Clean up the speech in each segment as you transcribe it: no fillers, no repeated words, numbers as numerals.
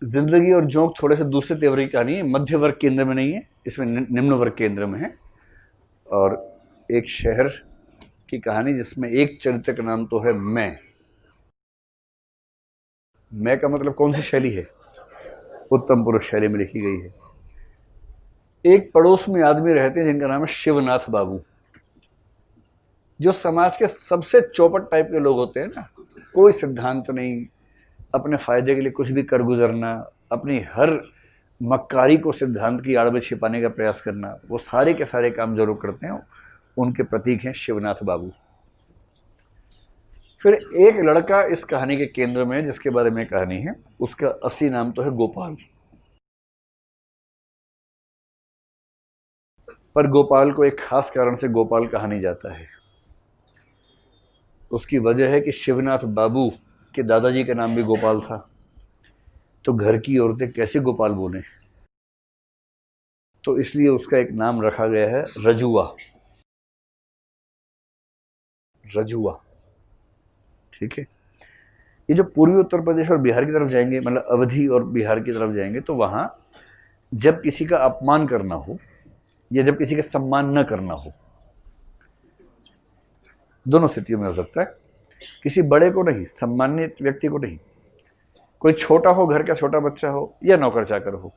जिंदगी और जोंक थोड़े से दूसरे तेवर की कहानी है, मध्य वर्ग केंद्र में नहीं है, इसमें निम्न वर्ग केंद्र में है। और एक शहर की कहानी जिसमें एक चरित्र का नाम तो है मैं का मतलब कौन सी शैली है? उत्तम पुरुष शैली में लिखी गई है। एक पड़ोस में आदमी रहते हैं जिनका नाम है शिवनाथ बाबू, जो समाज के सबसे चौपट टाइप के लोग होते हैं ना, कोई सिद्धांत नहीं, अपने फायदे के लिए कुछ भी कर गुजरना, अपनी हर मक्कारी को सिद्धांत की आड़ में छिपाने का प्रयास करना, वो सारे के सारे काम जरूर करते हैं। उनके प्रतीक हैं शिवनाथ बाबू। फिर एक लड़का इस कहानी के केंद्र में, जिसके बारे में कहानी है, उसका असली नाम तो है गोपाल। पर गोपाल को एक खास कारण से गोपाल कहा नहीं जाता है। उसकी वजह है कि शिवनाथ बाबू के दादाजी का नाम भी गोपाल था, तो घर की औरतें कैसे गोपाल बोले, तो इसलिए उसका एक नाम रखा गया है रजुआ। रजुआ, ठीक है। ये जो पूर्वी उत्तर प्रदेश और बिहार की तरफ जाएंगे, मतलब अवधी और बिहार की तरफ जाएंगे, तो वहां जब किसी का अपमान करना हो या जब किसी का सम्मान न करना हो, दोनों स्थितियों में हो सकता है, किसी बड़े को नहीं, सम्मानित व्यक्ति को नहीं, कोई छोटा हो, घर का छोटा बच्चा हो या नौकर चाकर हो,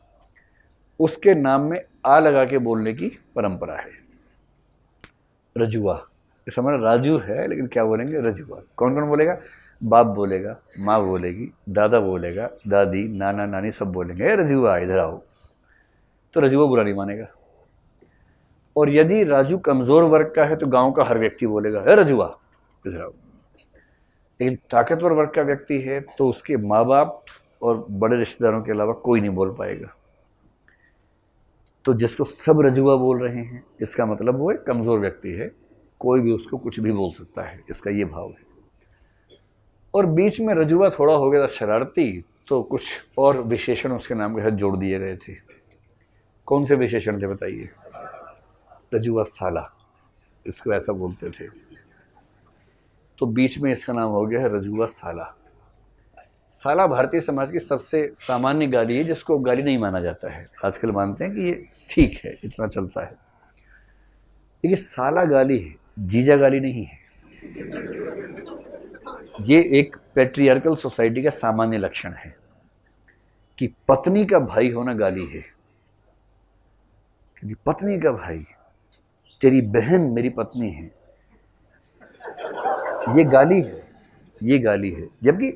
उसके नाम में आ लगा के बोलने की परंपरा है। रजुआ, इस हमारा राजू है लेकिन क्या बोलेंगे? रजुआ। कौन कौन बोलेगा? बाप बोलेगा, माँ बोलेगी, दादा बोलेगा, दादी, नाना, नानी सब बोलेंगे रजुआ इधर आओ, तो रजुआ बुरा नहीं मानेगा। और यदि राजू कमजोर वर्ग का है तो गांव का हर व्यक्ति बोलेगा है रजुआ इधर आओ। लेकिन ताकतवर वर्ग का व्यक्ति है तो उसके माँ बाप और बड़े रिश्तेदारों के अलावा कोई नहीं बोल पाएगा। तो जिसको सब रजुआ बोल रहे हैं, इसका मतलब वो एक कमजोर व्यक्ति है, कोई भी उसको कुछ भी बोल सकता है, इसका ये भाव है। और बीच में रजुआ थोड़ा हो गया था शरारती, तो कुछ और विशेषण उसके नाम के साथ जोड़ दिए गए थे। कौन से विशेषण थे बताइए? रजुआ साला, इसको ऐसा बोलते थे, तो बीच में इसका नाम हो गया है रजुआ साला। साला भारतीय समाज की सबसे सामान्य गाली है, जिसको गाली नहीं माना जाता है। आजकल मानते हैं कि ये ठीक है, इतना चलता है, लेकिन साला गाली है, जीजा गाली नहीं है। ये एक पैट्रियार्कल सोसाइटी का सामान्य लक्षण है कि पत्नी का भाई होना गाली है। क्योंकि पत्नी का भाई, तेरी बहन मेरी पत्नी है, ये गाली है, ये गाली है। जबकि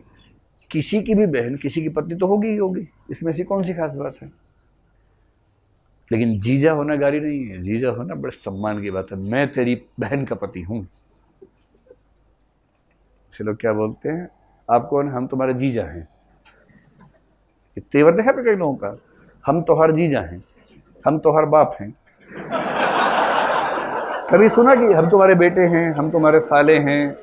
किसी की भी बहन किसी की पत्नी तो होगी ही होगी, इसमें से कौन सी खास बात है। लेकिन जीजा होना गाली नहीं है, जीजा होना बड़े सम्मान की बात है। मैं तेरी बहन का पति हूं। से लोग क्या बोलते हैं? आप कौन? हम तुम्हारे जीजा हैं। तेवर देखा पे कई लोगों का, हम तोहार जीजा हैं, हम तोहार बाप हैं। कभी सुना कि हम तुम्हारे बेटे हैं, हम तुम्हारे साले हैं?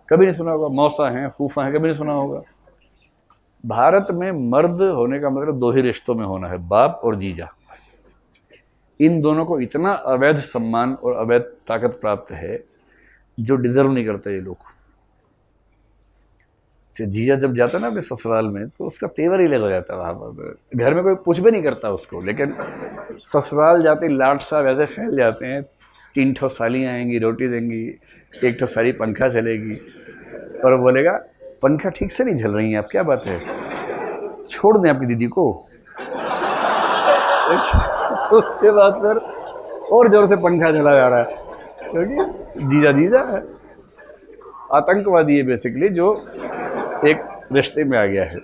कभी नहीं सुना होगा। मौसा हैं, फूफा हैं, कभी नहीं सुना होगा। भारत में मर्द होने का मतलब दो ही रिश्तों में होना है, बाप और जीजा। इन दोनों को इतना अवैध सम्मान और अवैध ताकत प्राप्त है जो डिजर्व नहीं करते ये लोग। जीजा जब जाता है ना अपने ससुराल में, तो उसका तेवर ही लग जाता है वहाँ पर। घर में कोई पूछ भी नहीं करता उसको, लेकिन ससुराल जाते लाड साहब ऐसे फैल जाते हैं। 3 ठो सालियाँ आएंगी, रोटी देंगी, 1 ठो साली पंखा चलेगी, और बोलेगा पंखा ठीक से नहीं झल रही हैं आप, क्या बात है, छोड़ दें आपकी दीदी को। तो उसके बाद फिर और जोर से पंखा चला जा रहा है, क्योंकि जीजा जीजा है। आतंकवादी है बेसिकली, जो एक रिश्ते में आ गया है।